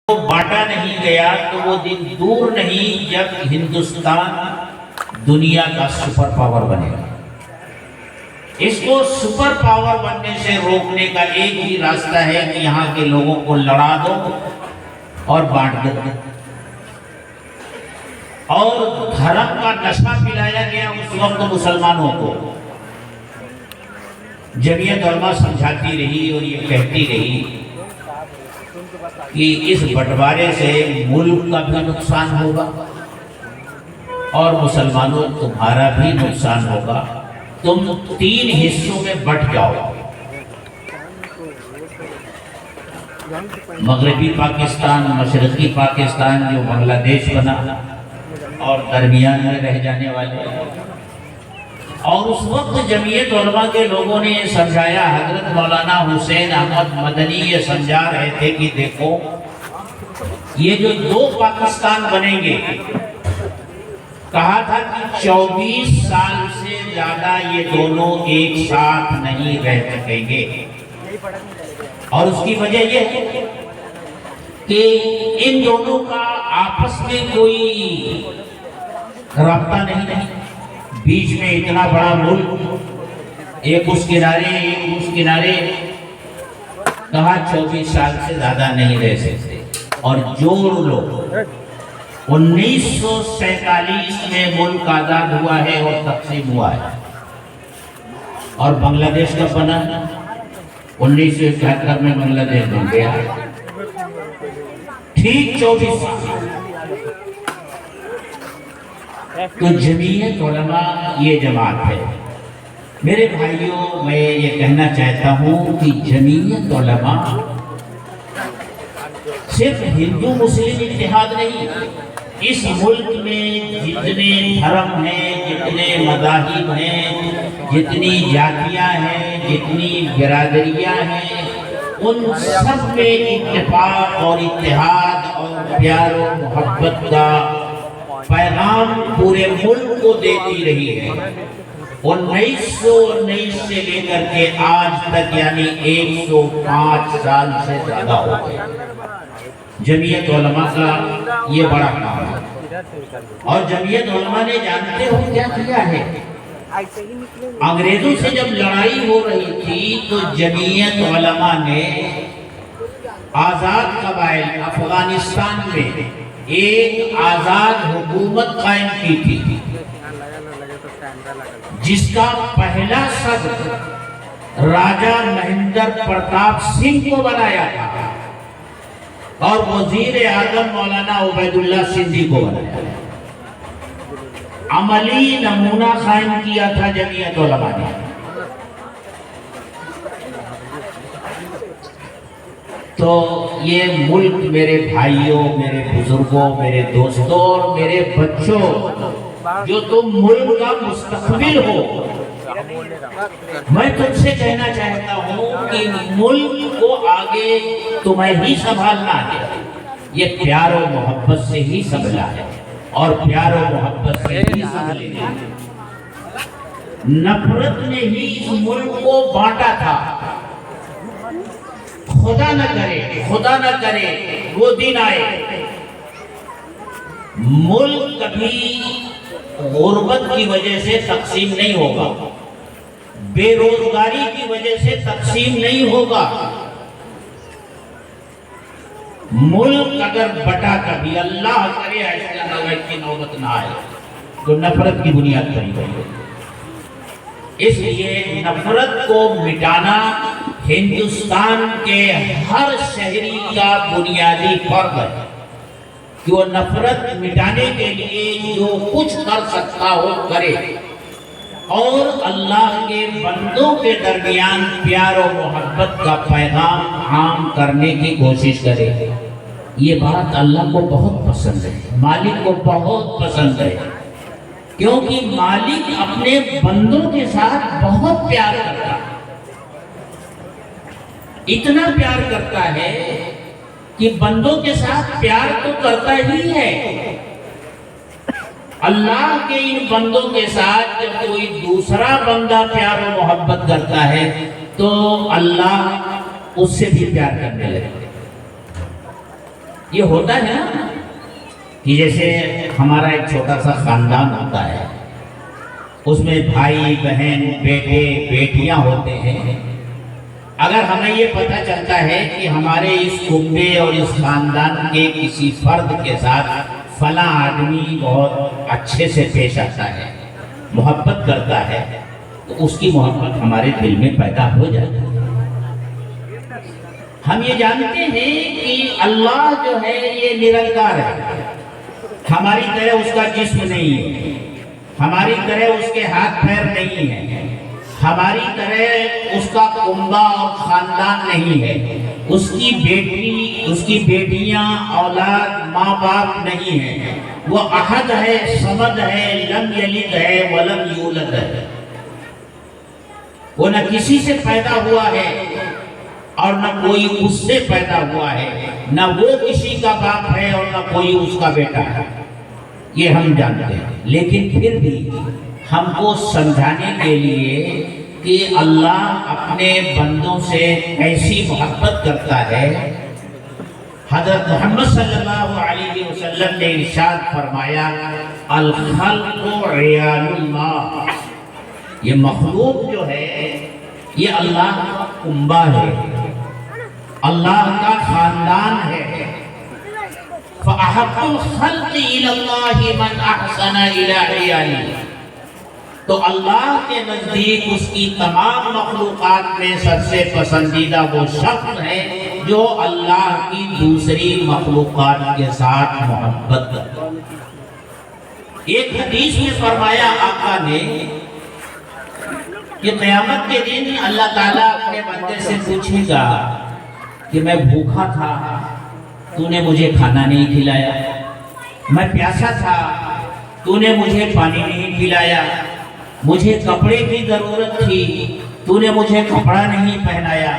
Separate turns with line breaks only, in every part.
بانٹا نہیں گیا تو وہ دن دور نہیں جب ہندوستان دنیا کا سپر پاور بنے گا۔ اس کو سپر پاور بننے سے روکنے کا ایک ہی راستہ ہے کہ یہاں کے لوگوں کو لڑا دو اور بانٹ دو۔ اور دھرم کا نشہ پلایا گیا اس وقت مسلمانوں کو۔ جمعیت علماء سمجھاتی رہی اور یہ کہتی رہی کہ اس بٹوارے سے ملک کا بھی نقصان ہوگا اور مسلمانوں تمہارا بھی نقصان ہوگا، تم تین حصوں میں بٹ جاؤ۔ مغربی پاکستان، مشرقی پاکستان جو بنگلہ دیش بنا اور درمیان میں رہ جانے والے، اور اس وقت جمعیت علماء کے لوگوں نے یہ سمجھایا، حضرت مولانا حسین احمد مدنی یہ سمجھا رہے تھے کہ دیکھو یہ جو دو پاکستان بنیں گے، کہا تھا کہ 24 سال سے زیادہ یہ دونوں ایک ساتھ نہیں رہ سکیں گے، اور اس کی وجہ یہ ہے کہ ان دونوں کا آپس میں کوئی رابطہ نہیں، بیچ میں اتنا بڑا ملک، ایک اس کنارے ایک اس کنارے، کہا 24 سال سے زیادہ نہیں رہ سکتے۔ اور جوڑ لو، 1947 میں ملک آزاد ہوا ہے اور تقسیم ہوا ہے، اور بنگلہ دیش کب بنا؟ 1971 میں بنگلہ دیش بن گیا، ٹھیک 24 سال۔ تو جمعیت علماء یہ جماعت ہے۔ میرے بھائیوں، میں یہ کہنا چاہتا ہوں کہ جمعیت علماء صرف ہندو مسلم اتحاد نہیں، اس ملک میں جتنے دھرم ہیں، جتنے مذاہب ہیں، جتنی جاتیاں ہیں، جتنی برادریاں ہیں، ان سب میں اتفاق اور اتحاد اور پیار و محبت کا پیغام پورے ملک کو دیتی رہی ہے۔ 1919 سے لے کر کے آج تک، یعنی 105 سال سے زیادہ ہو گئے۔ جمعیت علماء کا یہ بڑا کام ہے، اور جمعیت علماء نے جانتے ہو کیا کیا ہے؟ انگریزوں سے جب لڑائی ہو رہی تھی تو جمعیت علماء نے آزاد قبائل افغانستان میں ایک آزاد حکومت قائم کی تھی، جس کا پہلا صدر راجہ مہندر پرتاپ سنگھ کو بنایا تھا، اور وزیر اعظم مولانا عبید اللہ سندھی کو بنایا۔ عملی نمونہ قائم کیا تھا جمعیت علماء نے۔ تو یہ ملک میرے بھائیوں، میرے بزرگوں، میرے دوستوں اور میرے بچوں، جو تم ملک کا مستقبل ہو، میں تم سے کہنا چاہتا ہوں کہ ملک کو آگے تمہیں ہی سنبھالنا ہے۔ یہ پیار و محبت سے ہی سنبھلا ہے، اور پیار و محبت سے ہی سنبھلے گا۔ نفرت نے ہی اس ملک کو بانٹا تھا۔ خدا نہ کرے وہ دن آئے، ملک کبھی غربت کی وجہ سے تقسیم نہیں ہوگا، بے روزگاری کی وجہ سے تقسیم نہیں ہوگا۔ ملک اگر بٹا کبھی، اللہ کرے ایسی نوبت نہ آئے، تو نفرت کی بنیاد پر ہی ہوگی۔ اس لیے نفرت کو مٹانا ہندوستان کے ہر شہری کا بنیادی فرض ہے، کہ وہ نفرت مٹانے کے لیے جو کچھ کر سکتا ہو کرے، اور اللہ کے بندوں کے درمیان پیار و محبت کا پیغام عام کرنے کی کوشش کرے۔ یہ بات اللہ کو بہت پسند ہے، مالک کو بہت پسند ہے، کیونکہ مالک اپنے بندوں کے ساتھ بہت پیار کرتا ہے۔ اتنا پیار کرتا ہے کہ بندوں کے ساتھ پیار تو کرتا ہی ہے، اللہ کے ان بندوں کے ساتھ جب کوئی دوسرا بندہ پیار و محبت کرتا ہے تو اللہ اس سے بھی پیار کرنے لگتا ہے۔ یہ ہوتا ہے نا کہ جیسے ہمارا ایک چھوٹا سا خاندان ہوتا ہے، اس میں بھائی بہن بیٹے بیٹیاں ہوتے ہیں۔ اگر ہمیں یہ پتہ چلتا ہے کہ ہمارے اس کنبے اور اس خاندان کے کسی فرد کے ساتھ فلاں آدمی بہت اچھے سے پیش آتا ہے، محبت کرتا ہے، تو اس کی محبت ہمارے دل میں پیدا ہو جاتی ہے۔ ہم یہ جانتے ہیں کہ اللہ جو ہے یہ نرنکار ہے، ہماری طرح اس کا جسم نہیں ہے، ہماری طرح اس کے ہاتھ پیر نہیں ہے، ہماری طرح اس کا کنبہ اور خاندان نہیں ہے، اس کی بیٹی اس کی بیٹیاں اولاد ماں باپ نہیں ہے، وہ احد ہے، صمد ہے، لم یلد ہے ولم یولد ہے، وہ نہ کسی سے پیدا ہوا ہے اور نہ کوئی اس سے پیدا ہوا ہے، نہ وہ کسی کا باپ ہے اور نہ کوئی اس کا بیٹا ہے، یہ ہم جانتے ہیں۔ لیکن پھر بھی ہم کو سمجھانے کے لیے کہ اللہ اپنے بندوں سے ایسی محبت کرتا ہے، حضرت محمد صلی اللہ علیہ وسلم نے ارشاد فرمایا الخلق عیال اللہ، یہ مخلوق جو ہے یہ اللہ کا کنبہ ہے، اللہ کا خاندان ہے۔ فَأَحَبُّ الْخَلْقِ إِلَى اللَّهِ مَنْ أَحْسَنَ إِلَى عِيَالِهِ، تو اللہ کے نزدیک اس کی تمام مخلوقات میں سب سے پسندیدہ وہ شخص ہے جو اللہ کی دوسری مخلوقات کے ساتھ محبت کرتا ہے۔ ایک حدیث میں فرمایا آقا نے کہ قیامت کے دن اللہ تعالیٰ اپنے بندے سے پوچھے گا کہ میں بھوکا تھا، تو نے مجھے کھانا نہیں کھلایا، میں پیاسا تھا، تو نے مجھے پانی نہیں پلایا، مجھے کپڑے کی ضرورت تھی، تو نے مجھے کپڑا نہیں پہنایا،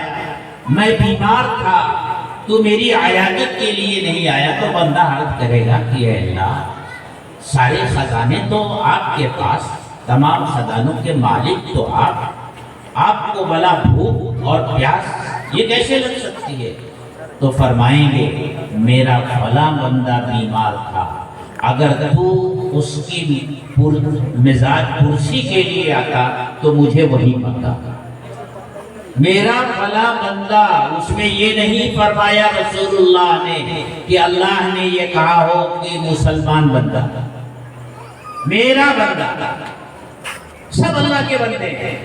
میں بیمار تھا، تو میری عیادت کے لیے نہیں آیا۔ تو بندہ عرض کرے گا کہ اے اللہ، سارے خزانے تو آپ کے پاس، تمام خزانوں کے مالک تو آپ کو بلا بھوک اور پیاس یہ کیسے لگ سکتی ہے؟ تو فرمائیں گے میرا فلاں بندہ بیمار تھا، اگر تو اس کی مزاج پرسی کے لیے آتا تو مجھے وہی پتا۔ میرا فلاں بندہ، اس میں یہ نہیں فرمایا رسول اللہ نے کہ اللہ نے یہ کہا ہو کہ مسلمان بندہ، میرا بندہ، سب اللہ کے بندے ہیں،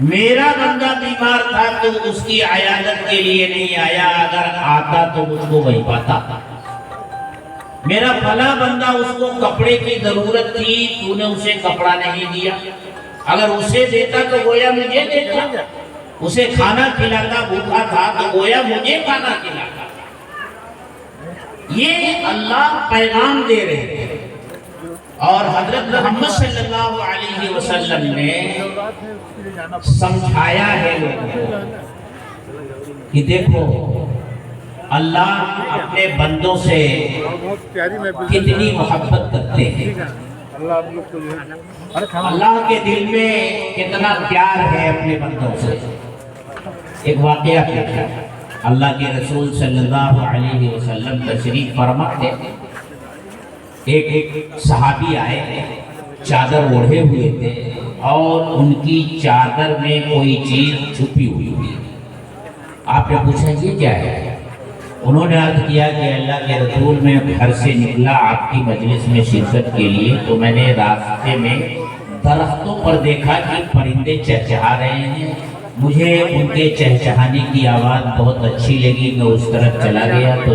میرا بندہ بیمار تھا تو اس کی عیادت کے لیے نہیں آیا، اگر آتا تو مجھ کو وہی پاتا۔ میرا فلاں بندہ، اس کو کپڑے کی ضرورت تھی، تو نے اسے کپڑا نہیں دیا، اگر اسے دیتا تو گویا مجھے دیتا، اسے کھانا کھلاتا، بھوکا تھا تو گویا مجھے کھانا کھلاتا۔ یہ اللہ پیغام دے رہے ہیں، اور حضرت محمد صلی اللہ علیہ وسلم نے سمجھایا ہے لوگوں کو کہ دیکھو اللہ اپنے بندوں سے کتنی محبت کرتے ہیں، اللہ کے دل میں کتنا پیار ہے اپنے بندوں سے۔ ایک واقعہ کیا، اللہ کے رسول صلی اللہ علیہ وسلم تشریف فرما تھے، ایک صحابی آئے، چادر اوڑھے ہوئے تھے اور ان کی چادر میں کوئی چیز چھپی ہوئی تھی۔ آپ نے پوچھا یہ کیا ہے؟ انہوں نے عرض کیا کہ اللہ کے رسول، میں گھر سے نکلا آپ کی مجلس میں شرکت کے لیے، تو میں نے راستے میں درختوں پر دیکھا کہ پرندے چہچہا رہے ہیں، مجھے ان کے چہچہانے کی آواز بہت اچھی لگی، میں اس طرف چلا گیا تو